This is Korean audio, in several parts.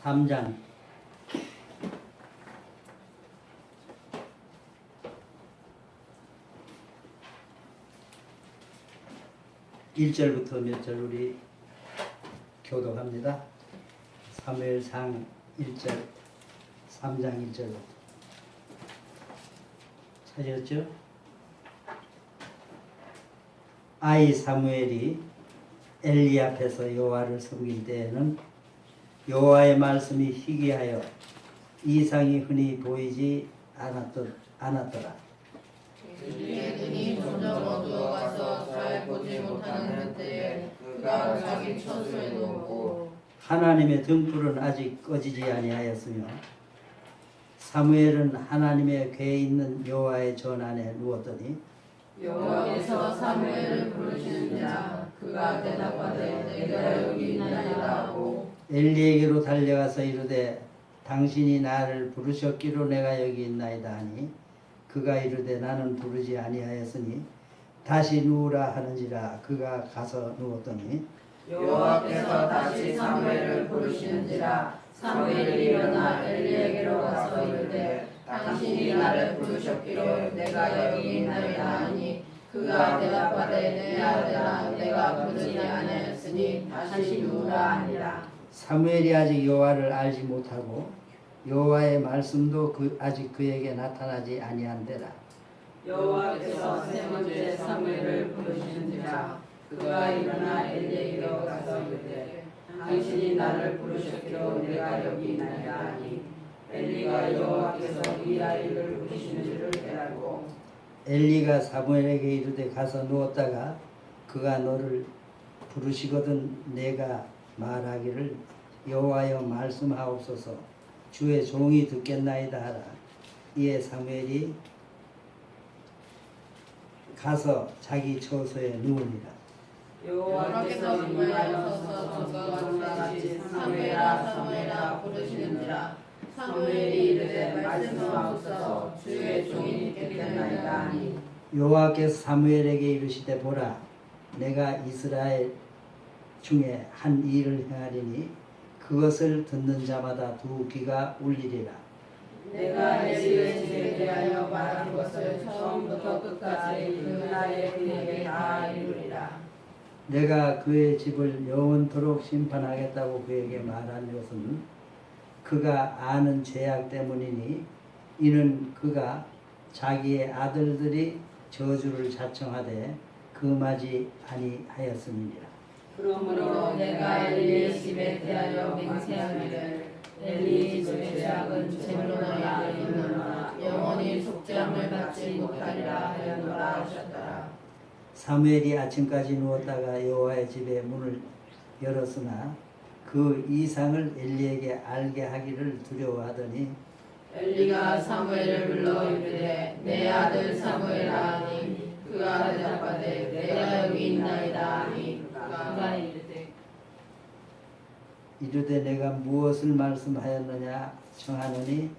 3장 1절부터 몇 절 우리 교독합니다. 사무엘상 1절 3장 1절부터 찾았죠? 아이 사무엘이 엘리 앞에서 여호와를 섬길 때에는 여호와의 말씀이 희귀하여 이상이 흔히 보이지 않았더라. 엘리의 눈이 점점 어두워가서 잘 보지 못하는 그때에 그가 자기 처소에 누웠고 하나님의 등불은 아직 꺼지지 아니하였으며 사무엘은 하나님의 궤에 있는 여호와의 전 안에 누웠더니 여호와께서 사무엘을 부르시는지라 그가 대답하되 내가 여기 있나이다 하고 엘리에게로 달려가서 이르되 당신이 나를 부르셨기로 내가 여기 있나이다 하니 그가 이르되 나는 부르지 아니하였으니 다시 누우라 하는지라 그가 가서 누웠더니 여호와께서 다시 사무엘을 부르시는지라 사무엘이 일어나 엘리에게로 가서 이르되 당신이 나를 부르셨기로 내가 여기 있나이다 하니 그가 대답하되 내 아들아 내가 부르지 아니하였으니 다시 누우라 하니라. 사무엘이 아직 여호와를 알지 못하고 여호와의 말씀도 아직 그에게 나타나지 아니한데라. 여호와께서 세 번째 사무엘을 부르시는지라 그가 일어나 엘리에게로 가서 이르되 당신이 나를 부르셨기로 내가 여기 있나이다 하니 엘리가 여호와께서 이 아이를 부르시는 줄을 깨닫고 엘리가 사무엘에게 이르되 가서 누웠다가 그가 너를 부르시거든 내가 말하기를 여호와여 말씀하옵소서 주의 종이 듣겠나이다 하라. 이에 사무엘이 가서 자기 처소에 누우니라. 여호와께서 임하여서 전과 같이 사무엘아 사무엘아 부르시는지라 사무엘이 이르되 말씀하옵소서 주의 종이 듣겠나이다 하니 여호와께서 사무엘에게 이르시되 보라 내가 이스라엘 중에 한 일을 행하리니 그것을 듣는 자마다 두 귀가 울리리라. 내가 엘리의 집에 대하여 말한 것을 처음부터 끝까지 그 나라의 그에게 다 이루리라. 내가 그의 집을 영원토록 심판하겠다고 그에게 말한 것은 그가 아는 죄악 때문이니 이는 그가 자기의 아들들이 저주를 자청하되 금하지 아니하였음이니라. 그러므로 내가 엘리의 집에 대하여 맹세하기를 엘리의 집의 죄악은 제물로나 이르노라 영원히 속죄함을 받지 못하리라 하였노라 하셨더라. 사무엘이 아침까지 누웠다가 여호와의 집의 문을 열었으나 그 이상을 엘리에게 알게 하기를 두려워하더니 엘리가 사무엘을 불러 이르되 내 아들 사무엘아 하니 그가 대답하되 내가 여기 있나이다 하니 그가 이르되 내가 무엇을 말씀하였느냐 청하노니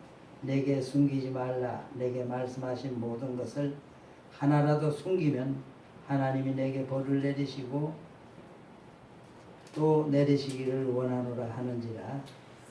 내게 숨기지 말라. 내게 말씀하신 모든 것을 하나라도 숨기면 하나님이 내게 벌을 내리시고 또 내리시기를 원하노라 하는지라.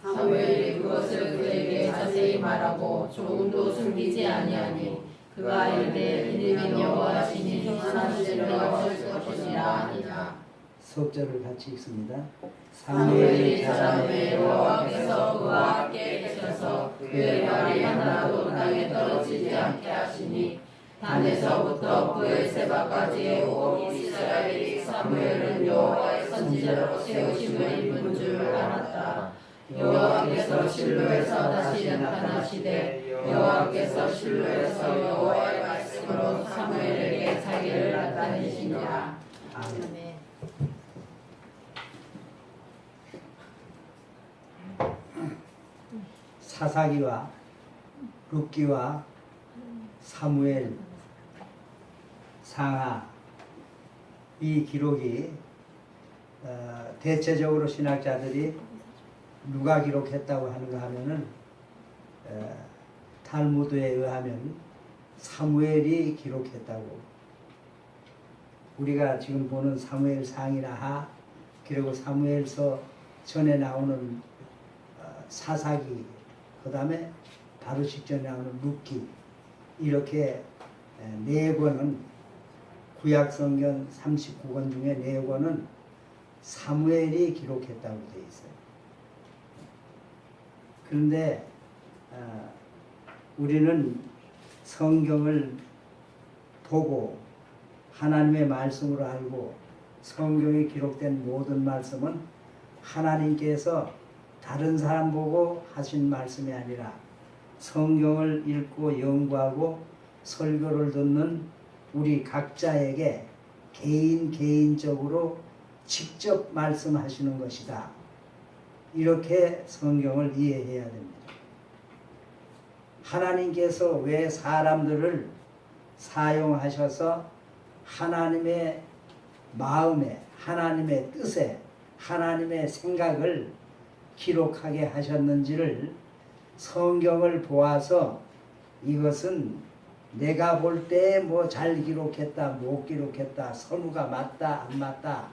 사무엘이 그것을 그에게 자세히 말하고 조금도 숨기지 아니하니 그가 이르되 이는 여호와시니 하나님을 하실 것이니라 하니라. 석절을 같이 읽습니다. 사무엘이 자라매 여호와께서 그와 함께 계셔서 그의 발이 하나도 땅에 떨어지지 않게 하시니 단에서부터 브엘세바까지의 온 이스라엘이 사무엘은 여호와의 선지자로 세우심을 입은 줄 알았다. 여호와께서 실로에서 다시 나타나시되 여호와께서 실로에서 여호와의 말씀으로 사무엘에게 자기를 나타내시니라. 아멘. 사사기와 룻기와 사무엘 상하 이 기록이 대체적으로 신학자들이 누가 기록했다고 하는가 하면은 탈무드에 의하면 사무엘이 기록했다고 우리가 지금 보는 사무엘상이나 하, 그리고 사무엘서 전에 나오는 사사기, 그 다음에 바로 직전에 나오는 룻기, 이렇게 네 권은 구약성경 39권 중에 네 권은 사무엘이 기록했다고 되어 있어요. 그런데 우리는 성경을 보고 하나님의 말씀으로 알고, 성경에 기록된 모든 말씀은 하나님께서 다른 사람 보고 하신 말씀이 아니라 성경을 읽고 연구하고 설교를 듣는 우리 각자에게 개인적으로 직접 말씀하시는 것이다. 이렇게 성경을 이해해야 됩니다. 하나님께서 왜 사람들을 사용하셔서 하나님의 마음에, 하나님의 뜻에, 하나님의 생각을 기록하게 하셨는지를 성경을 보아서 이것은 내가 볼 때 뭐 잘 기록했다, 못 기록했다, 선우가 맞다, 안 맞다,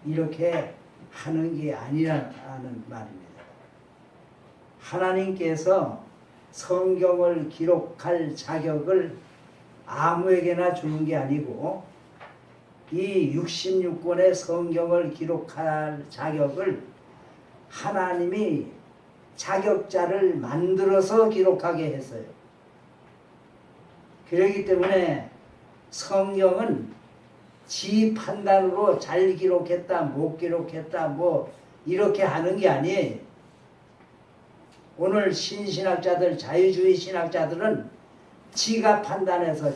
이렇게 하는 게 아니라는 말입니다. 하나님께서 성경을 기록할 자격을 아무에게나 주는 게 아니고, 이 66권의 성경을 기록할 자격을 하나님이 자격자를 만들어서 기록하게 했어요. 그렇기 때문에 성경은 지 판단으로 잘 기록했다, 못 기록했다, 뭐 이렇게 하는 게 아니에요. 오늘 신신학자들, 자유주의 신학자들은 지가 판단해서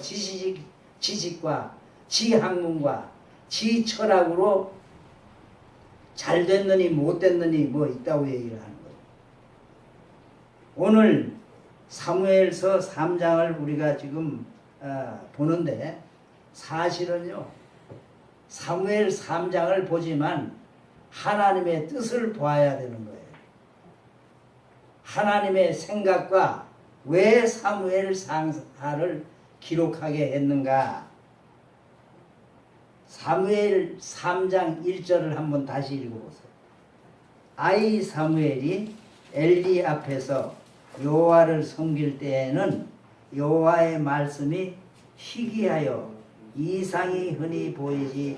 지식과 지 학문과 지 철학으로 잘 됐느니 못 됐느니 뭐 있다고 얘기를 하는 거예요. 오늘 사무엘서 3장을 우리가 지금 보는데, 사실은요 사무엘 3장을 보지만 하나님의 뜻을 보아야 되는 거예요. 하나님의 생각과 왜 사무엘 상사를 기록하게 했는가. 사무엘 3장 1절을 한번 다시 읽어보세요. 아이 사무엘이 엘리 앞에서 여호와를 섬길 때에는 여호와의 말씀이 희귀하여 이상이 흔히 보이지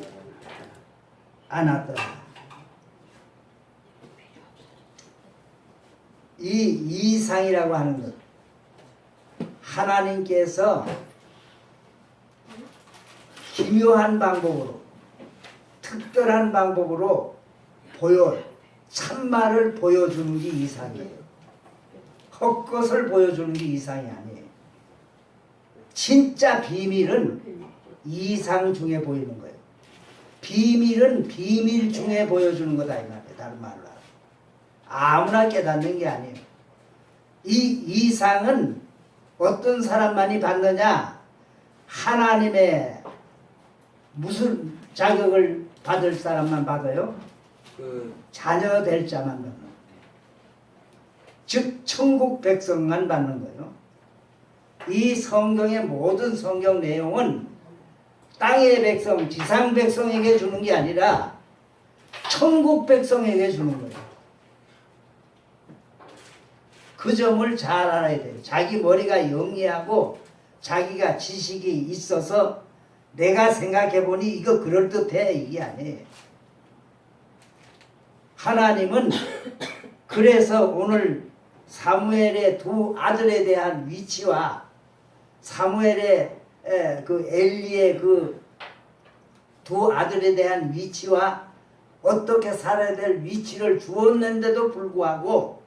않았더라. 이 이상이라고 하는 것, 하나님께서 기묘한 방법으로, 특별한 방법으로 참말을 보여주는 게 이상이에요. 헛것을 보여주는 게 이상이 아니에요. 진짜 비밀은 이상 중에 보이는 거예요. 비밀은 비밀 중에 보여주는 거다, 이 말이에요. 다른 말로 하면 아무나 깨닫는 게 아니에요. 이 이상은 어떤 사람만이 받느냐? 하나님의 무슨 자격을 받을 사람만 받아요? 자녀 될 자만 받는 거예요. 즉 천국 백성만 받는 거예요. 이 성경의 모든 성경 내용은 땅의 백성, 지상 백성에게 주는 게 아니라 천국 백성에게 주는 거예요. 그 점을 잘 알아야 돼요. 자기 머리가 영리하고 자기가 지식이 있어서 내가 생각해보니 이거 그럴듯해, 이게 아니에요. 하나님은 그래서 오늘 사무엘의 두 아들에 대한 위치와 사무엘의 그 엘리의 그 두 아들에 대한 위치와 어떻게 살아야 될 위치를 주었는데도 불구하고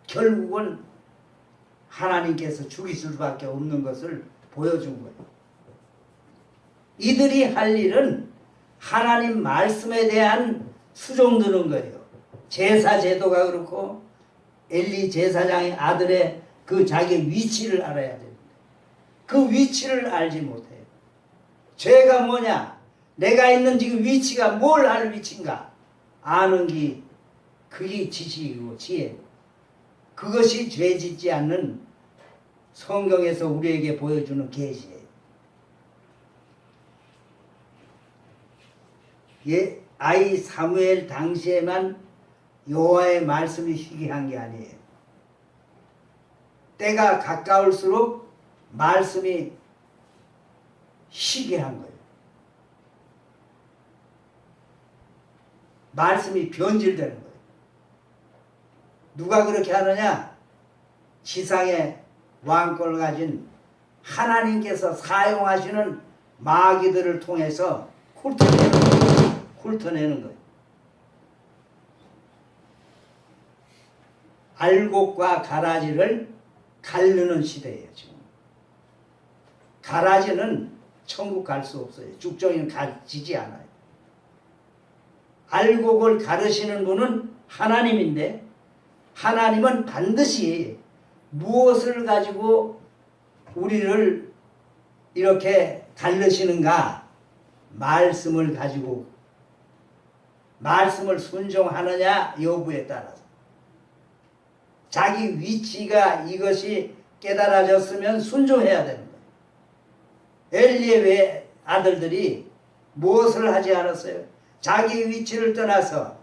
결국은 하나님께서 죽이실 수밖에 없는 것을 보여준 거예요. 이들이 할 일은 하나님 말씀에 대한 수종드는 거예요. 제사 제도가 그렇고 엘리 제사장의 아들의 그 자기 위치를 알아야 됩니다. 그 위치를 알지 못해요. 죄가 뭐냐? 내가 있는 지금 위치가 뭘 알 위치인가? 아는 게 그게 지식이고 지혜고, 그것이 죄 짓지 않는 성경에서 우리에게 보여주는 계시예요. 아이 사무엘 당시에만 여호와의 말씀이 희귀한 게 아니에요. 때가 가까울수록 말씀이 희귀한 거예요. 말씀이 변질되는 거예요. 누가 그렇게 하느냐? 지상의 왕권을 가진 하나님께서 사용하시는 마귀들을 통해서 훑어내는 거예요. 알곡과 가라지를 가르는 시대예요. 지금 가라지는 천국 갈 수 없어요. 죽정이는 가지지 않아요. 알곡을 가르시는 분은 하나님인데, 하나님은 반드시 무엇을 가지고 우리를 이렇게 가르시는가? 말씀을 가지고, 말씀을 순종하느냐 여부에 따라서 자기 위치가 이것이 깨달아졌으면 순종해야 되는 거예요. 엘리의 아들들이 무엇을 하지 않았어요? 자기 위치를 떠나서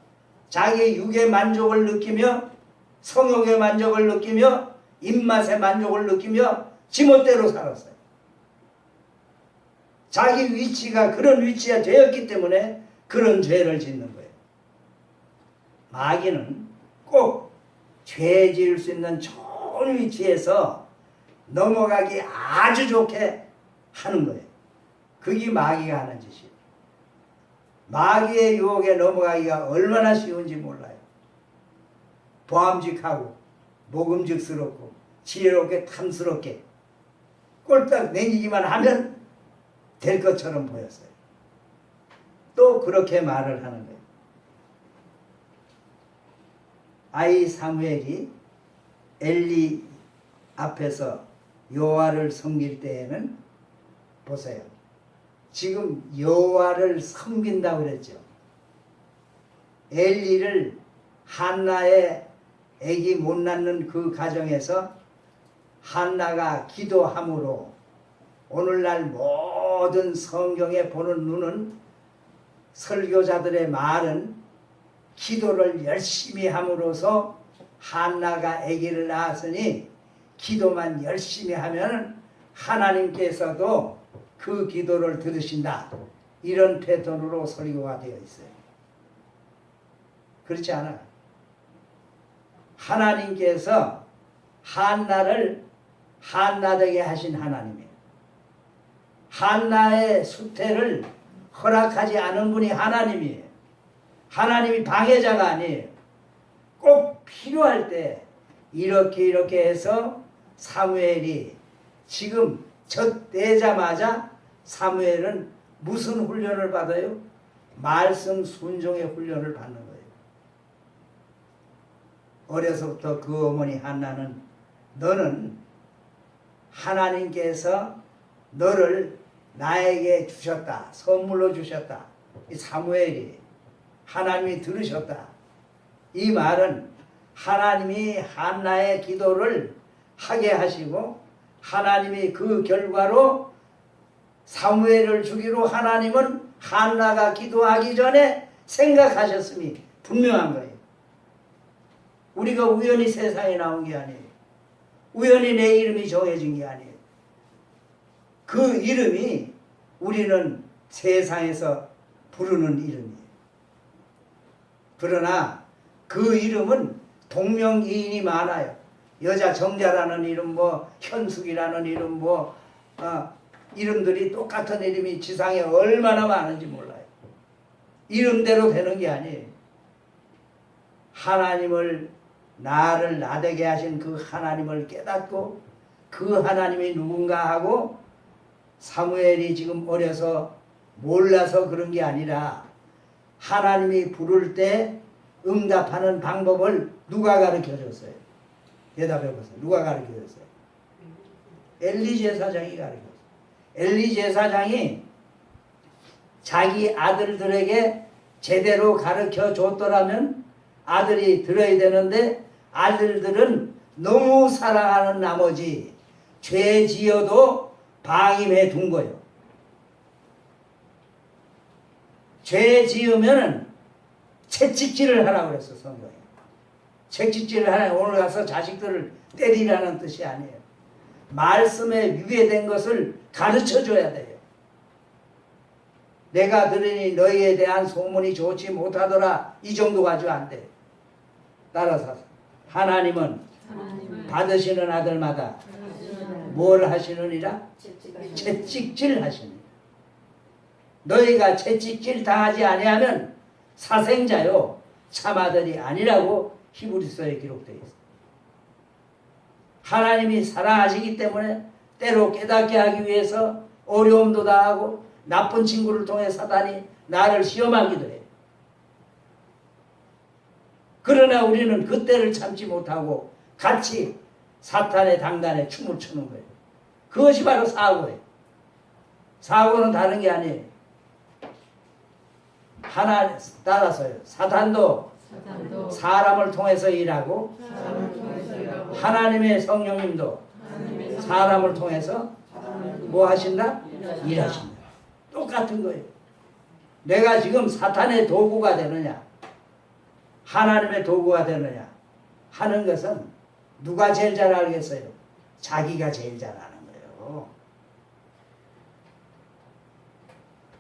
자기 육의 만족을 느끼며 성욕의 만족을 느끼며 입맛의 만족을 느끼며 지멋대로 살았어요. 자기 위치가 그런 위치가 되었기 때문에 그런 죄를 짓는 거예요. 마귀는 꼭 죄 지을 수 있는 좋은 위치에서 넘어가기 아주 좋게 하는 거예요. 그게 마귀가 하는 짓이에요. 마귀의 유혹에 넘어가기가 얼마나 쉬운지 몰라요. 보암직하고 먹음직스럽고 지혜롭게 탐스럽게 꼴딱 내기기만 하면 될 것처럼 보였어요. 또 그렇게 말을 하는 거예요. 아이 사무엘이 엘리 앞에서 여호와를 섬길 때에는 보세요. 지금 여호와를 섬긴다고 그랬죠. 엘리를 한나의 아기 못 낳는 그 가정에서 한나가 기도함으로 오늘날 모든 성경에 보는 눈은 설교자들의 말은 기도를 열심히 함으로써 한나가 아기를 낳았으니 기도만 열심히 하면 하나님께서도 그 기도를 들으신다. 이런 패턴으로 설교가 되어 있어요. 그렇지 않아요. 하나님께서 한나를 한나되게 하신 하나님이에요. 한나의 수태를 허락하지 않은 분이 하나님이에요. 하나님이 방해자가 아니에요. 꼭 필요할 때 이렇게 해서 사무엘이 지금 젖되자마자 사무엘은 무슨 훈련을 받아요? 말씀 순종의 훈련을 받는 거예요. 어려서부터 그 어머니 한나는 너는 하나님께서 너를 나에게 주셨다. 선물로 주셨다. 이 사무엘이 하나님이 들으셨다. 이 말은 하나님이 한나의 기도를 하게 하시고 하나님이 그 결과로 사무엘을 주기로 하나님은 한나가 기도하기 전에 생각하셨음이 분명한 거예요. 우리가 우연히 세상에 나온 게 아니에요. 우연히 내 이름이 정해진 게 아니에요. 그 이름이 우리는 세상에서 부르는 이름이에요. 그러나 그 이름은 동명이인이 많아요. 여자 정자라는 이름, 현숙이라는 이름, 이름들이 똑같은 이름이 지상에 얼마나 많은지 몰라요. 이름대로 되는 게 아니에요. 하나님을 나를 나되게 하신 그 하나님을 깨닫고 그 하나님이 누군가 하고 사무엘이 지금 어려서 몰라서 그런 게 아니라 하나님이 부를 때 응답하는 방법을 누가 가르쳐줬어요? 대답해 보세요. 누가 가르쳐줬어요? 엘리 제사장이 가르쳐줬어요. 엘리 제사장이 자기 아들들에게 제대로 가르쳐 줬더라면 아들이 들어야 되는데 아들들은 너무 사랑하는 나머지 죄 지어도 방임해 둔 거예요. 죄 지으면은 채찍질을 하라고 그랬어 성경에. 채찍질을 하라. 오늘 가서 자식들을 때리라는 뜻이 아니에요. 말씀에 위배된 것을 가르쳐 줘야 돼요. 내가 들으니 너희에 대한 소문이 좋지 못하더라. 이 정도 가지고 안 돼. 따라서 하나님은 받으시는 아들마다 뭘 하시느니라? 채찍질 하시느니라. 너희가 채찍질 당하지 아니하면 사생자요 참아들이 아니라고 히브리서에 기록되어 있습니다. 하나님이 사랑하시기 때문에 때로 깨닫게 하기 위해서 어려움도 당하고 나쁜 친구를 통해 사단이 나를 시험하기도 해요. 그러나 우리는 그때를 참지 못하고 같이 사탄의 당단에 춤을 추는 거예요. 그것이 바로 사고예요. 사고는 다른 게 아니에요. 하나 따라서요. 사탄도 사람을 통해서 일하고 하나님의 성령님도 사람을 통해서 뭐 하신다? 일하신다. 똑같은 거예요. 내가 지금 사탄의 도구가 되느냐 하나님의 도구가 되느냐 하는 것은 누가 제일 잘 알겠어요? 자기가 제일 잘 아는 거예요.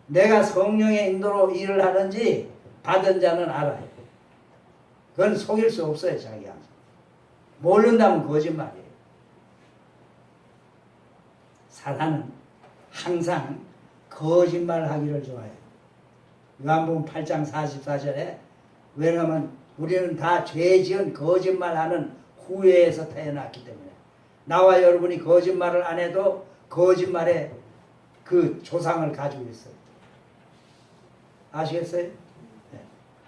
내가 성령의 인도로 일을 하는지 받은 자는 알아요. 그건 속일 수 없어요. 자기 항상. 모른다면 거짓말이에요. 사단은 항상 거짓말하기를 좋아해요. 요한복음 8장 44절에 왜냐하면 우리는 다 죄지은 거짓말하는 후회에서 태어났기 때문에 나와 여러분이 거짓말을 안 해도 거짓말의 그 조상을 가지고 있어요. 아시겠어요? 네.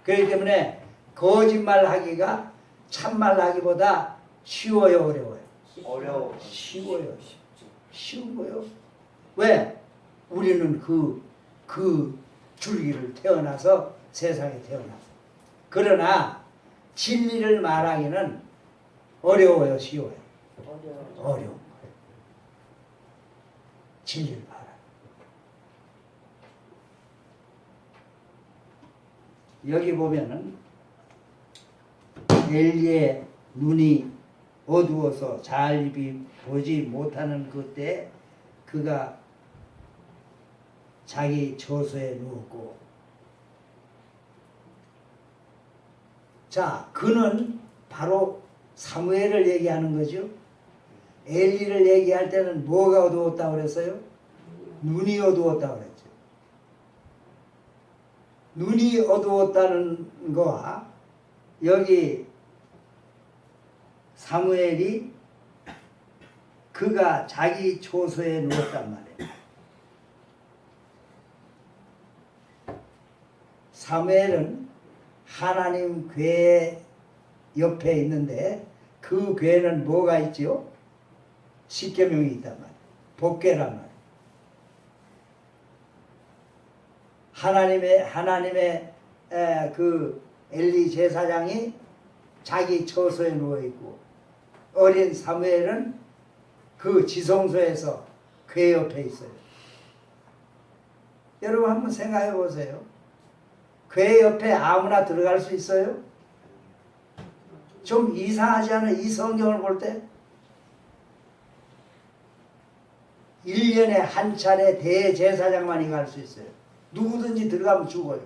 그렇기 때문에 거짓말하기가 참말하기보다 쉬워요, 어려워요? 어려워. 쉬워요. 쉬운 거요. 왜? 우리는 그 줄기를 태어나서 세상에 태어나서. 그러나 진리를 말하기는 어려워요, 쉬워요? 어려운 거예요. 진리를 말하기. 여기 보면은 엘리의 눈이 어두워서 잘 보지 못하는 그때 그가 자기 처소에 누웠고, 자, 그는 바로 사무엘을 얘기하는 거죠. 엘리를 얘기할 때는 뭐가 어두웠다고 그랬어요? 눈이 어두웠다고 그랬죠. 눈이 어두웠다는 거와 여기 사무엘이 그가 자기 처소에 누웠단 말이에요. 사무엘은 하나님 궤 옆에 있는데 그 궤는 뭐가 있죠? 십계명이 있단 말이에요. 법궤란 말이에요. 하나님의 그 엘리 제사장이 자기 처소에 누워 있고 어린 사무엘은 그 지성소에서 궤 옆에 있어요. 여러분 한번 생각해 보세요. 궤 옆에 아무나 들어갈 수 있어요? 좀 이상하지 않아요? 이 성경을 볼 때 1년에 한 차례 대제사장만이 갈 수 있어요. 누구든지 들어가면 죽어요.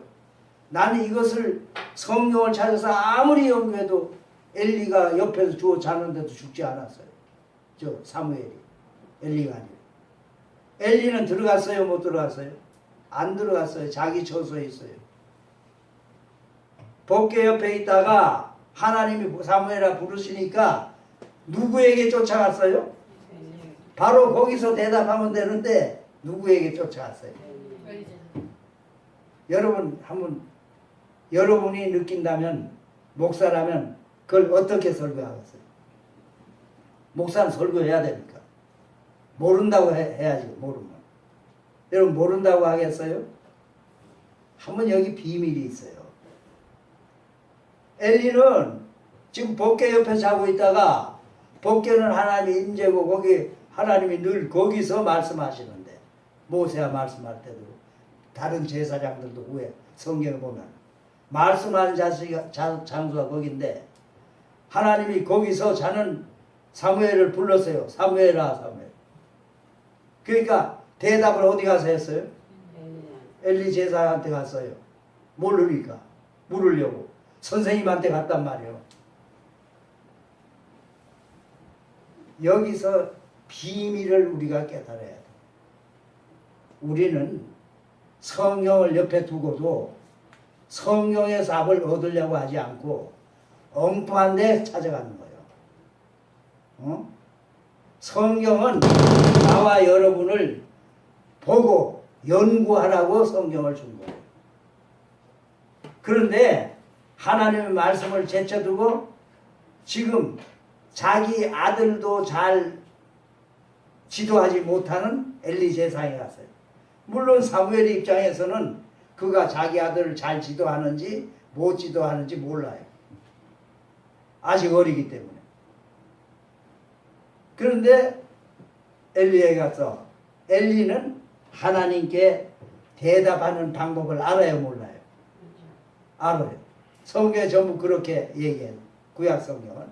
나는 이것을 성경을 찾아서 아무리 연구해도 엘리가 옆에서 주워 자는데도 죽지 않았어요. 저 사무엘이. 엘리가 아니에요. 엘리는 들어갔어요? 못 들어갔어요? 안 들어갔어요. 자기 처소에 있어요. 법궤 옆에 있다가 하나님이 사무엘아 부르시니까 누구에게 쫓아갔어요? 바로 거기서 대답하면 되는데 누구에게 쫓아갔어요? 여러분 한번 여러분이 느낀다면 목사라면 그걸 어떻게 설교하겠어요? 목사는 설교해야 되니까. 모른다고 해야지. 모르면. 여러분 모른다고 하겠어요? 한번 여기 비밀이 있어요. 엘리는 지금 법궤 옆에 자고 있다가 법궤는 하나님의 임재고 거기 하나님이 늘 거기서 말씀하시는데 모세가 말씀할 때도 다른 제사장들도 후에 성경에 보면 말씀하는 장소가 거긴데 하나님이 거기서 자는 사무엘을 불렀어요. 사무엘아 사무엘. 그러니까 대답을 어디 가서 했어요? 엘리 제사한테 갔어요. 모르니까 물으려고 선생님한테 갔단 말이에요. 여기서 비밀을 우리가 깨달아야 돼. 우리는 성경을 옆에 두고도 성경의 답을 얻으려고 하지 않고 엉뚱한 데 찾아가는 거예요. 성경은 나와 여러분을 보고 연구하라고 성경을 준 거예요. 그런데 하나님의 말씀을 제쳐두고 지금 자기 아들도 잘 지도하지 못하는 엘리 제사장이 갔어요. 물론 사무엘 입장에서는 그가 자기 아들을 잘 지도하는지 못 지도하는지 몰라요. 아직 어리기 때문에. 그런데 엘리에 가서 엘리는 하나님께 대답하는 방법을 알아요, 몰라요? 알아요. 성경에 전부 그렇게 얘기해요. 구약 성경은.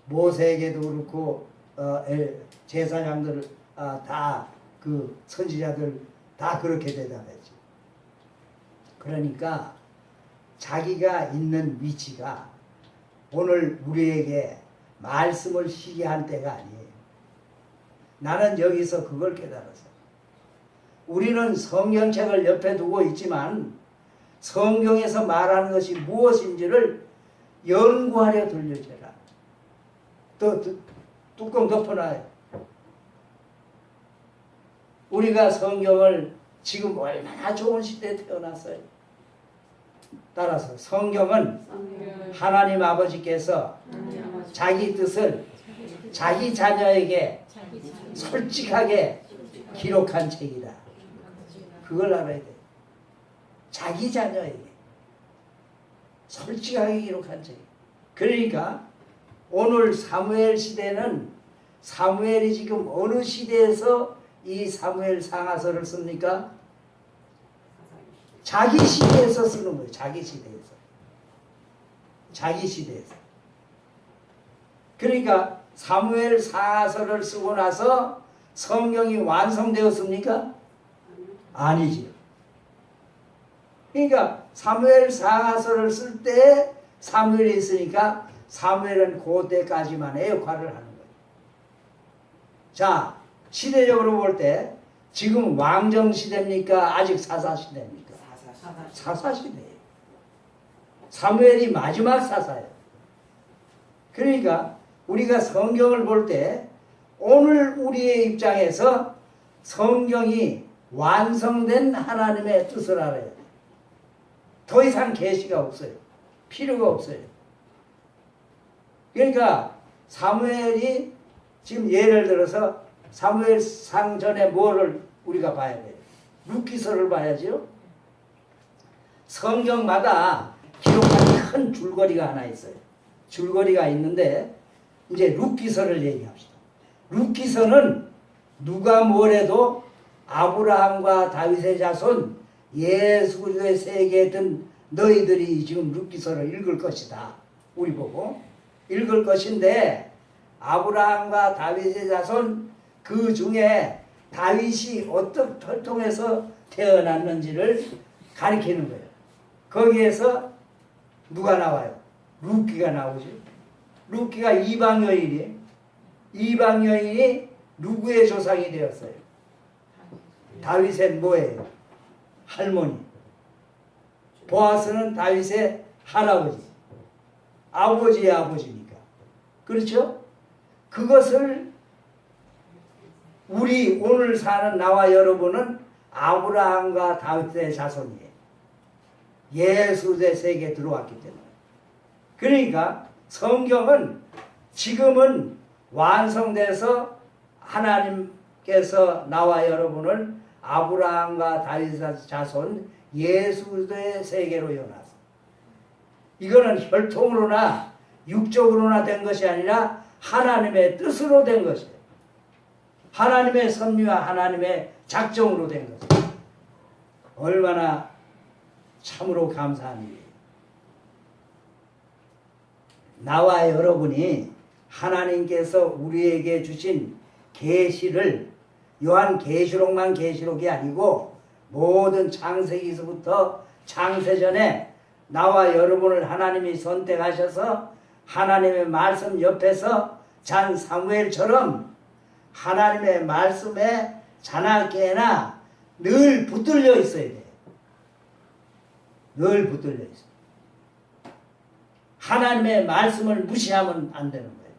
모세에게도 그렇고 제사장들 다 그 선지자들 다 그렇게 대답했죠. 그러니까 자기가 있는 위치가 오늘 우리에게 말씀을 쉬게 한 때가 아니에요. 나는 여기서 그걸 깨달았어요. 우리는 성경책을 옆에 두고 있지만 성경에서 말하는 것이 무엇인지를 연구하려 들려줘라. 또 뚜껑 덮어놔요. 우리가 성경을 지금 얼마나 좋은 시대에 태어났어요. 따라서 성경은 하나님 아버지께서 자기 뜻을 자기 자녀에게 솔직하게 기록한 책이다. 그걸 알아야 돼. 자기 자녀에게 솔직하게 기록한 책. 그러니까 오늘 사무엘 시대는 사무엘이 지금 어느 시대에서 이 사무엘 상하서를 씁니까? 자기 시대에서 쓰는 거예요. 자기 시대에서. 자기 시대에서. 그러니까 사무엘 상하서를 쓰고 나서 성경이 완성되었습니까? 아니지요. 그러니까 사무엘 상하서를 쓸 때 사무엘이 있으니까 사무엘은 그때까지만의 역할을 하는 거예요. 자, 시대적으로 볼 때 지금 왕정 시대입니까? 아직 사사 시대입니까? 사사 시대예요. 사무엘이 마지막 사사예요. 그러니까 우리가 성경을 볼 때 오늘 우리의 입장에서 성경이 완성된 하나님의 뜻을 알아야 돼요. 더 이상 계시가 없어요. 필요가 없어요. 그러니까 사무엘이 지금 예를 들어서 사무엘상 전에 뭐를 우리가 봐야 돼요? 룻기서를 봐야죠. 성경마다 기록한 큰 줄거리가 하나 있어요. 줄거리가 있는데 이제 룻기서를 얘기합시다. 룻기서는 누가 뭐래도 아브라함과 다윗의 자손 예수의 세계에 든 너희들이 지금 룻기서를 읽을 것이다. 우리 보고 읽을 것인데 아브라함과 다윗의 자손 그 중에 다윗이 어떻게 혈통에서 태어났는지를 가리키는 거예요. 거기에서 누가 나와요? 룻기가 나오죠. 룻기가 이방 여인이에요. 이방 여인이 누구의 조상이 되었어요? 다윗의 뭐예요? 할머니. 보아스는 다윗의 할아버지. 아버지의 아버지니까. 그렇죠? 그것을 우리 오늘 사는 나와 여러분은 아브라함과 다윗의 자손이에요. 예수의 세계에 들어왔기 때문에. 그러니까 성경은 지금은 완성돼서 하나님께서 나와 여러분을 아브라함과 다윗의 자손 예수의 세계로 연하사. 이거는 혈통으로나 육적으로나 된 것이 아니라 하나님의 뜻으로 된 것이에요. 하나님의 섭리와 하나님의 작정으로 된 것이에요. 얼마나 참으로 감사한 일이에요. 나와 여러분이 하나님께서 우리에게 주신 계시를 요한계시록만 계시록이 아니고 모든 창세기서부터 창세전에 나와 여러분을 하나님이 선택하셔서 하나님의 말씀 옆에서 잔 사무엘처럼 하나님의 말씀에 자나깨나 늘 붙들려 있어야 돼요. 늘 붙들려 있어요. 하나님의 말씀을 무시하면 안 되는 거예요.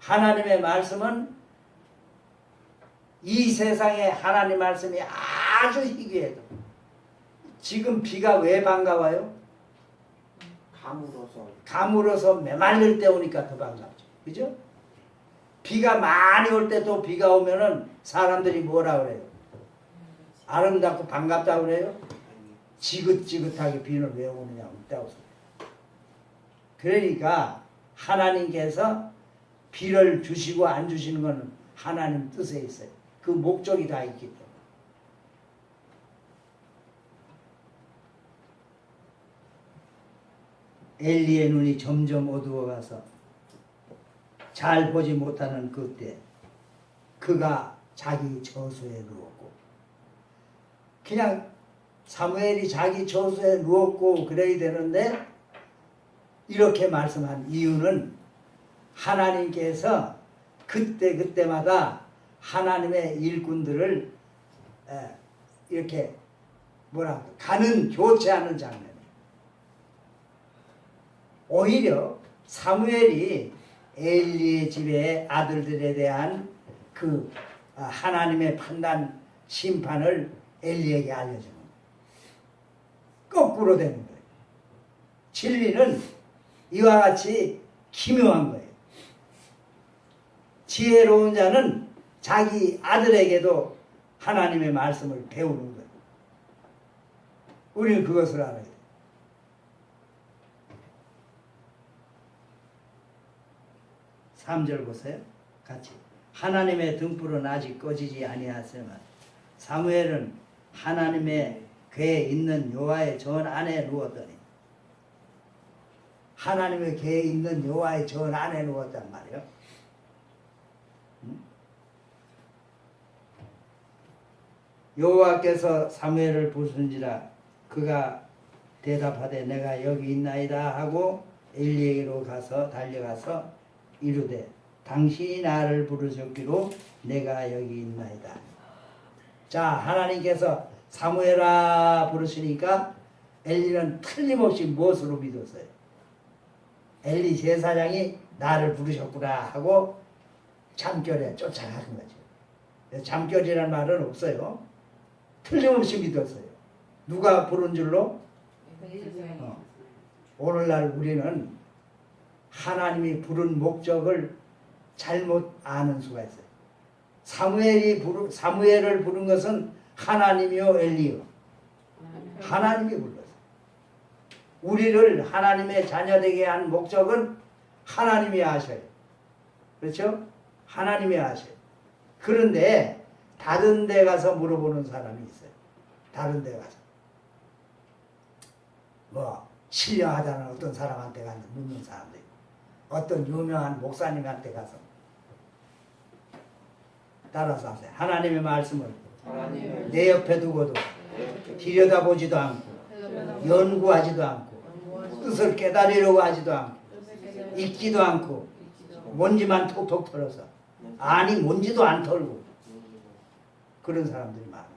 하나님의 말씀은 이 세상에 하나님 말씀이 아주 희귀해도 지금 비가 왜 반가워요? 가물어서 메말릴 때 오니까 더 반갑죠. 그죠? 비가 많이 올 때 또 비가 오면은 사람들이 뭐라 그래요? 아름답고 반갑다고 그래요? 지긋지긋하게 비는 왜 오느냐고 있다고 소리예요. 그러니까 하나님께서 비를 주시고 안 주시는 건 하나님 뜻에 있어요. 그 목적이 다 있기 때문에. 엘리의 눈이 점점 어두워가서 잘 보지 못하는 그때 그가 자기 저수에 누웠고, 그냥 사무엘이 자기 저수에 누웠고 그래야 되는데 이렇게 말씀한 이유는 하나님께서 그때마다 하나님의 일꾼들을 이렇게 가는 교체하는 장면이에요. 오히려 사무엘이 엘리의 집의 아들들에 대한 그 하나님의 판단 심판을 엘리에게 알려주는 거예요. 거꾸로 되는 거예요. 진리는 이와 같이 기묘한 거예요. 지혜로운 자는 자기 아들에게도 하나님의 말씀을 배우는 거예요. 우리는 그것을 알아야 돼요. 삼 절 보세요. 같이. 하나님의 등불은 아직 꺼지지 아니하지만 사무엘은 하나님의 궤에 있는 여호와의 전 안에 누웠더니, 하나님의 궤에 있는 여호와의 전 안에 누웠단 말이에요. 여호와께서 사무엘을 부르신지라 그가 대답하되 내가 여기 있나이다 하고 엘리에게로 달려가서 이르되 당신이 나를 부르셨기로 내가 여기 있나이다. 자, 하나님께서 사무엘아 부르시니까 엘리는 틀림없이 무엇으로 믿었어요? 엘리 제사장이 나를 부르셨구나 하고 잠결에 쫓아가는 거죠. 잠결이라는 말은 없어요. 틀림없이 믿었어요. 누가 부른 줄로? 오늘날 우리는 하나님이 부른 목적을 잘못 아는 수가 있어요. 사무엘을 부른 것은 하나님이요 엘리요? 하나님이 불렀어요. 우리를 하나님의 자녀되게 한 목적은 하나님이 아셔요. 그렇죠? 하나님이 아셔요. 그런데 다른 데 가서 물어보는 사람이 있어요. 다른 데 가서 신령하다는 어떤 사람한테 가서 묻는 사람도 있고, 어떤 유명한 목사님한테 가서 따라서 하세요. 하나님의 말씀을 내 옆에 두고도 들여다보지도 않고 연구하지도 않고 뜻을 깨달으려고 하지도 않고 읽지도 않고 뭔지만 톡톡 털어서 아니 뭔지도 안 털고 그런 사람들이 많아요.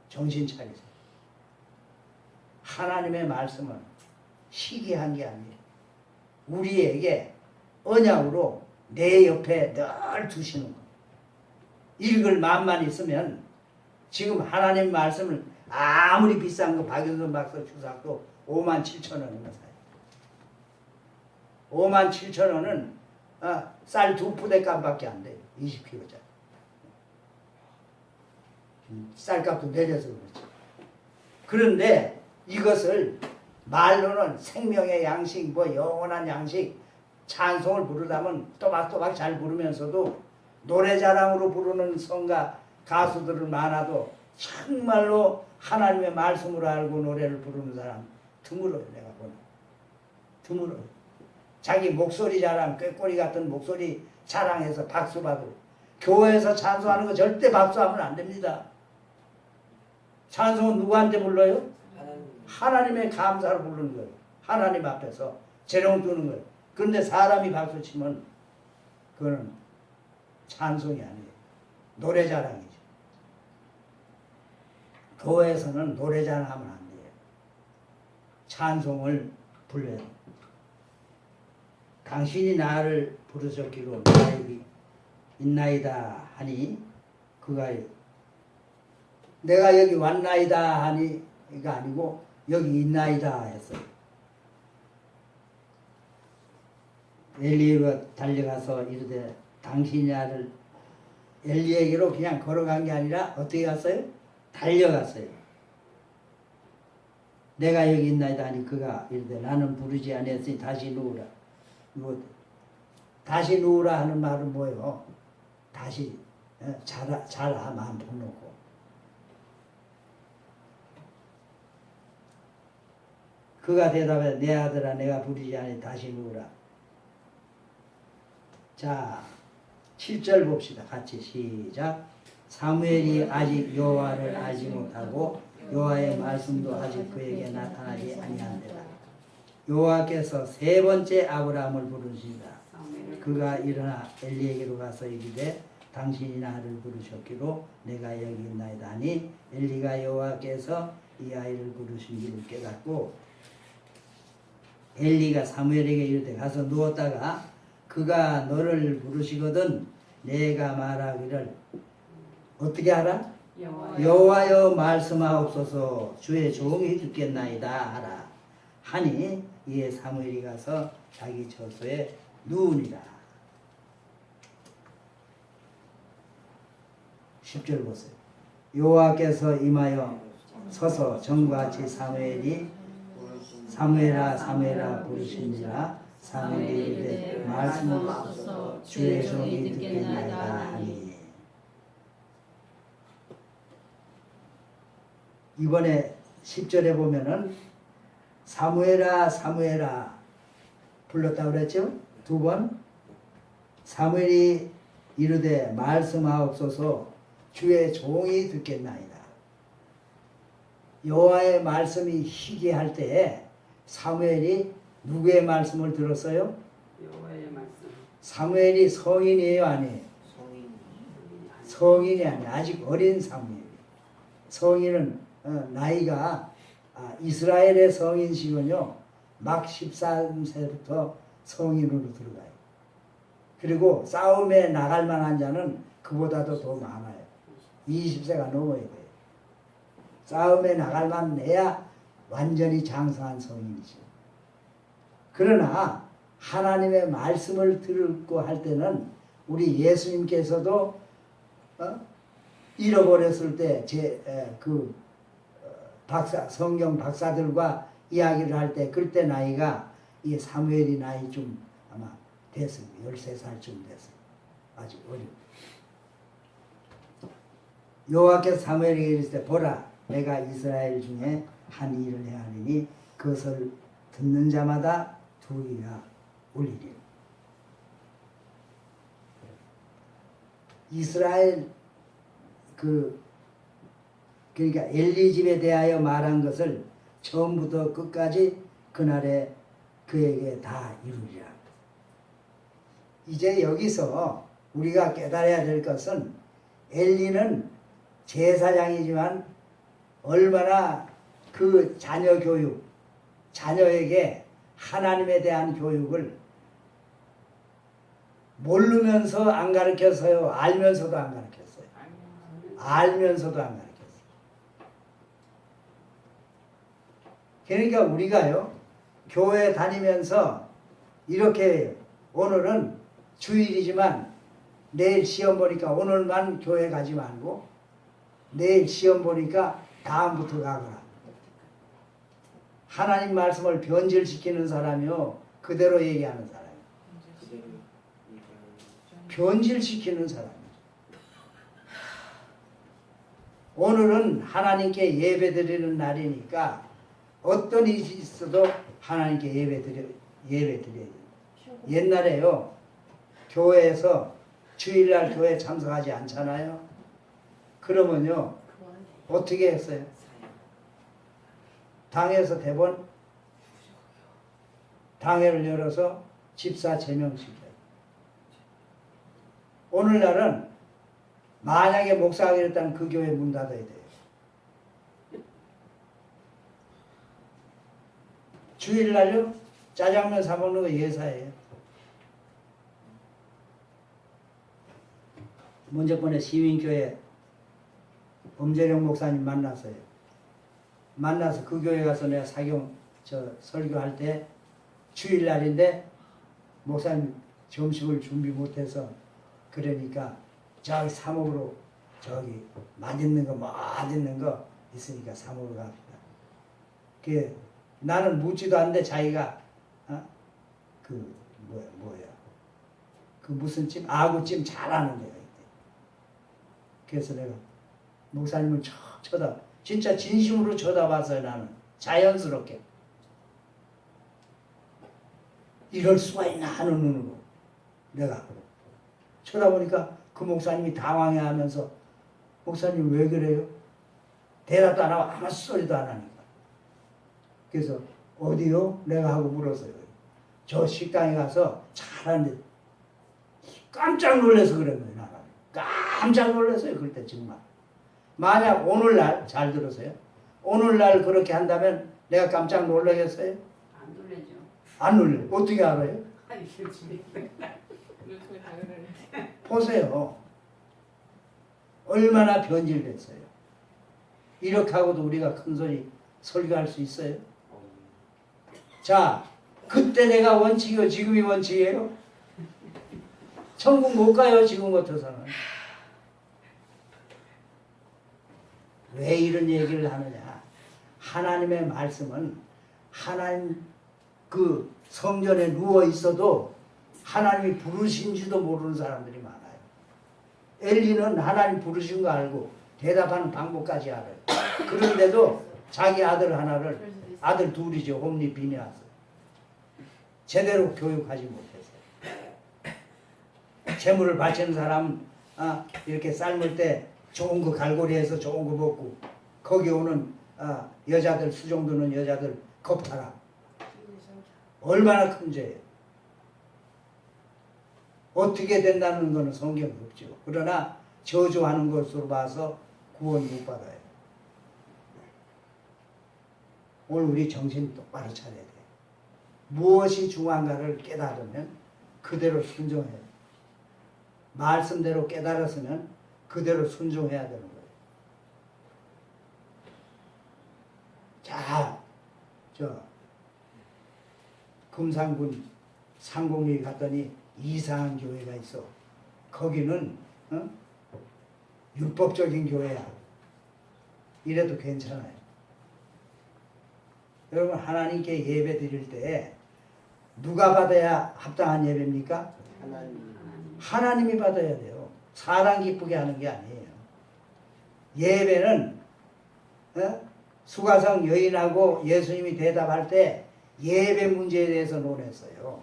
정신 차리세요. 하나님의 말씀은 희귀한 게 아니에요. 우리에게 언약으로 내 옆에 늘 두시는 거예요. 읽을 마음만 있으면 지금 하나님 말씀을 아무리 비싼 거 박윤선 박사 주사도 57,000원이나 사요. 57,000원은 쌀 2푸대 값밖에 안 돼요. 20kg짜리. 쌀값도 내려서 그렇죠. 그런데 이것을 말로는 생명의 양식, 영원한 양식, 찬송을 부르다면 또박또박 잘 부르면서도 노래자랑으로 부르는 성가 가수들은 많아도 정말로 하나님의 말씀으로 알고 노래를 부르는 사람 드물어요. 내가 보는 드물어요. 자기 목소리 자랑, 꾀꼬리 같은 목소리 자랑해서 박수 받고 교회에서 찬송하는 거 절대 박수하면 안 됩니다. 찬송은 누구한테 불러요? 하나님의 감사를 부르는 거예요. 하나님 앞에서 재롱 두는 거예요. 그런데 사람이 박수 치면 그거는 찬송이 아니에요. 노래 자랑이죠. 교회에서는 노래 자랑하면 안 돼요. 찬송을 불러요. 당신이 나를 부르셨기로 내가 여기 있나이다 하니 그가 내가 여기 왔나이다 하니 이가 아니고 여기 있나이다 했어요. 엘리가 달려가서 이르되 당신이 나를 엘리에게로 그냥 걸어간 게 아니라 어떻게 갔어요? 달려갔어요. 내가 여기 있나이다 하니 그가 이르되 나는 부르지 아니했으니 다시 누우라. 다시 누우라 하는 말은 뭐예요? 다시 자라 마음 펴놓고. 그가 대답해 내 아들아 내가 부르지 아니 다시 누우라. 자 7절 봅시다. 같이 시작. 사무엘이 아직 여호와를 알지 못하고 여호와의 말씀도 아직 그에게 나타나지 아니한데라. 여호와께서 세 번째 아브라함을 부르시니라. 그가 일어나 엘리에게로 가서 이르되 당신이 나를 부르셨기로 내가 여기 있나이다 하니 엘리가 여호와께서 이 아이를 부르신 줄을 깨닫고 엘리가 사무엘에게 이르되 가서 누웠다가 그가 너를 부르시거든 내가 말하기를 어떻게 하라? 여호와여 말씀하옵소서 주의 종이 듣겠나이다 하라 하니 이에 사무엘이 가서 자기 처소에 누우니라. 10절 보세요. 여호와께서 임하여 서서 전과 같이 사무엘이 사무엘아 사무엘아 부르신지라 사무엘이 이르되 말씀하옵소서 주의 종이 듣겠나이다 하니. 이번에 10절에 보면은 사무엘아 사무엘아 불렀다고 그랬죠? 두 번. 사무엘이 이르되 말씀하옵소서 주의 종이 듣겠나이다. 여호와의 말씀이 희귀할 때에 사무엘이 누구의 말씀을 들었어요? 여호와의 말씀. 사무엘이 성인이에요 아니에요? 성인이 아니에요. 아직 어린 사무엘. 성인은 나이가 이스라엘의 성인식은요 막 13세부터 성인으로 들어가요. 그리고 싸움에 나갈 만한 자는 그보다도 더 많아요. 20세가 넘어야 돼요. 싸움에 나갈 만해야 완전히 장성한 성인이죠. 그러나 하나님의 말씀을 듣고 할 때는 우리 예수님께서도 잃어버렸을 때 성경 박사들과 이야기를 할 때 그때 나이가 이 사무엘이 나이 좀 아마 됐습니다. 13살쯤 됐어요. 아직 어려. 여호와께서 사무엘에게 이르시되 보라 내가 이스라엘 중에 한 일을 행하리니 그것을 듣는 자마다 두리라 올리리라. 이스라엘 그러니까 엘리 집에 대하여 말한 것을 처음부터 끝까지 그날에 그에게 다 이루리라. 이제 여기서 우리가 깨달아야 될 것은 엘리는 제사장이지만 얼마나 그 자녀 교육, 자녀에게 하나님에 대한 교육을 모르면서 안 가르쳤어요? 알면서도 안 가르쳤어요? 알면서도 안 가르쳤어요. 그러니까 우리가요 교회 다니면서 이렇게 해요. 오늘은 주일이지만 내일 시험 보니까 오늘만 교회 가지 말고 내일 시험 보니까 다음부터 가거라. 하나님 말씀을 변질시키는 사람이요 그대로 얘기하는 사람이요. 변질시키는 사람이요. 오늘은 하나님께 예배드리는 날이니까 어떤 일이 있어도 하나님께 예배드려야 돼요. 옛날에요, 교회에서 주일날 교회 참석하지 않잖아요. 그러면요 어떻게 했어요? 당에서 대본 당회를 열어서 집사 제명시켜요. 오늘날은 만약에 목사가 그랬다면 그 교회 문 닫아야 돼요. 주일날요 짜장면 사 먹는 거 예사예요. 먼저 번에 시민교회 엄재령 목사님 만났어요. 만나서 그 교회 가서 내가 설교할 때 주일날인데 목사님 점심을 준비 못해서 그러니까 저기 사목으로 저기 맛있는 거 있으니까 사목으로 갑시다. 그 나는 묻지도 않는데 자기가 그 무슨 찜 아구찜 잘하는 데가 있대. 그래서 내가 목사님을 진짜 진심으로 쳐다봤어요. 나는 자연스럽게 이럴 수가 있나 하는 눈으로 내가 쳐다보니까 그 목사님이 당황해하면서 목사님 왜 그래요? 대답도 안 하고 아무 소리도 안 하니까. 그래서 어디요? 내가 하고 물었어요. 저 식당에 가서 잘하는데 깜짝 놀라서 그런 거예요. 나는 깜짝 놀랐어요. 그때 정말. 만약 오늘날 잘 들으세요. 오늘날 그렇게 한다면 내가 깜짝 놀라겠어요? 안 놀래죠. 안 놀래요. 어떻게 알아요? 보세요. 얼마나 변질됐어요. 이렇게 하고도 우리가 큰소리 설교할 수 있어요? 자, 그때 내가 원칙이요 지금이 원칙이에요? 천국 못 가요 지금 같아서는. 왜 이런 얘기를 하느냐. 하나님의 말씀은 하나님 그 성전에 누워 있어도 하나님이 부르신지도 모르는 사람들이 많아요. 엘리는 하나님 부르신 거 알고 대답하는 방법까지 알아요. 그런데도 자기 아들 둘이죠. 홈리 비니아스. 제대로 교육하지 못했어요. 재물을 바치는 사람 이렇게 삶을 때 좋은 거 갈고리해서 좋은 거 먹고 거기 오는 여자들 수종 드는 여자들 겁타라. 얼마나 큰 죄예요. 어떻게 된다는 것은 성경에 없죠. 그러나 저주하는 것으로 봐서 구원 못 받아요. 오늘 우리 정신 똑바로 차려야 돼요. 무엇이 중요한가를 깨달으면 그대로 순종해요. 말씀대로 깨달았으면 그대로 순종해야 되는 거예요. 자, 금산군 상공리 갔더니 이상한 교회가 있어. 거기는 율법적인 교회야. 이래도 괜찮아요. 여러분 하나님께 예배 드릴 때 누가 받아야 합당한 예배입니까? 하나님이 받아야 돼요. 사람 기쁘게 하는 게 아니에요. 예배는 수가성 여인하고 예수님이 대답할 때 예배 문제에 대해서 논했어요.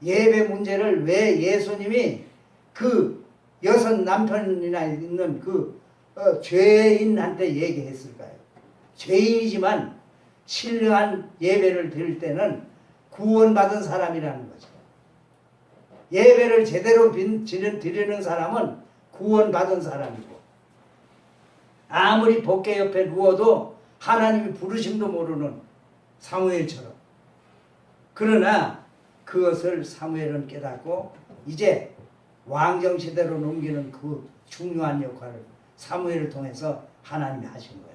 예배 문제를 왜 예수님이 그 여섯 남편이나 있는 그 죄인한테 얘기했을까요? 죄인이지만 신령한 예배를 드릴 때는 구원받은 사람이라는 거죠. 예배를 제대로 드리는 사람은 구원받은 사람이고 아무리 복개 옆에 누워도 하나님이 부르심도 모르는 사무엘처럼. 그러나 그것을 사무엘은 깨닫고 이제 왕정시대로 넘기는 그 중요한 역할을 사무엘을 통해서 하나님이 하신 거예요.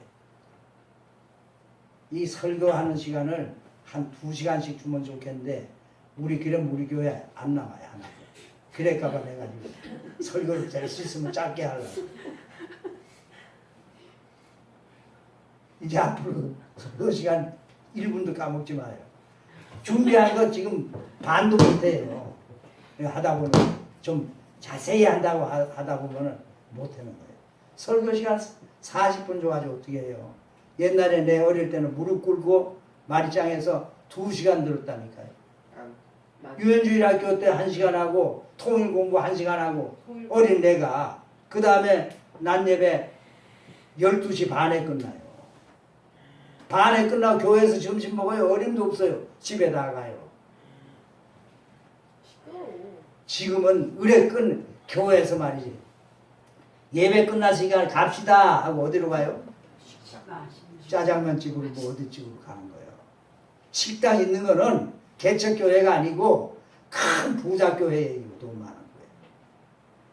이 설교하는 시간을 한 2시간씩 주면 좋겠는데 우리 교회 안 나와요. 하나. 그럴까봐 내가 지금 설교를 될 수 있으면 짧게 하려고. 이제 앞으로 설교 시간 1분도 까먹지 마요. 준비한 거 지금 반도 못해요. 하다 보면 좀 자세히 한다고 하다 보면 못하는 거예요. 설교 시간 40분 줘가지고 어떻게 해요? 옛날에 내 어릴 때는 무릎 꿇고 마리장에서 2시간 들었다니까요. 유엔주일 학교 때 1시간 하고 통일 공부 1시간 하고 어린 내가 그 다음에 낮 예배 12시 반에 끝나요. 반에 끝나고 교회에서 점심 먹어요. 어림도 없어요. 집에 나가요. 지금은 의뢰 교회에서 말이지. 예배 끝났으니까 갑시다 하고 어디로 가요? 짜장면 집으로 뭐 어디 집으로 가는 거예요. 식당 있는 거는 개척교회가 아니고 큰 부자교회예요. 돈 많은 거예요.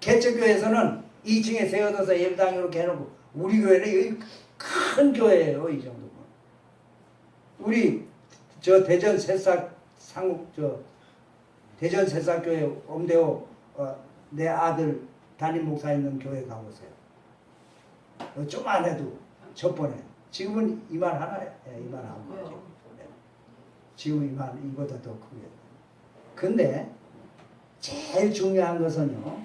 개척교회에서는 2층에 세워둬서 예배당 이렇게 해놓고 우리 교회는 큰 교회예요. 이 정도면. 우리 저 대전 새싹 상국 대전 새싹교회 엄대호 내 아들 담임 목사 있는 교회 가보세요. 좀만 해도 저번에 지금은 이만 하나야. 이만 한 거죠. 지금 이만 이보다 더 크게. 근데 제일 중요한 것은요,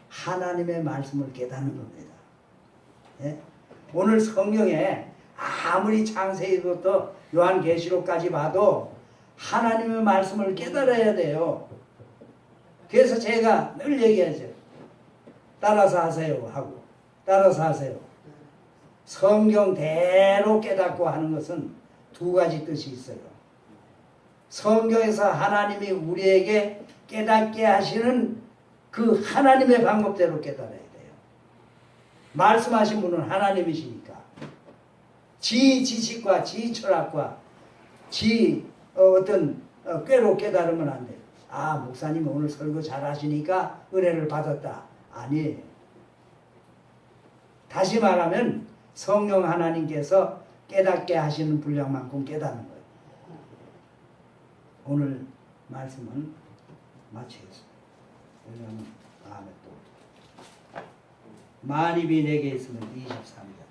하나님의 말씀을 깨닫는 겁니다. 예? 오늘 성경에 아무리 창세기부터 요한계시록까지 봐도 하나님의 말씀을 깨달아야 돼요. 그래서 제가 늘 얘기하죠. 따라서 하세요 하고 따라서 하세요. 성경대로 깨닫고 하는 것은 2가지 뜻이 있어요. 성경에서 하나님이 우리에게 깨닫게 하시는 그 하나님의 방법대로 깨달아야 돼요. 말씀하신 분은 하나님이시니까 지 지식과 지 철학과 지 어떤 꾀로 깨달으면 안 돼요. 아, 목사님 오늘 설교 잘 하시니까 은혜를 받았다. 아니에요. 다시 말하면 성령 하나님께서 깨닫게 하시는 분량만큼 깨닫는 거예요. 오늘 말씀은 마치겠습니다. 왜냐하면 다음에 또 만입이 내게 있으면 23절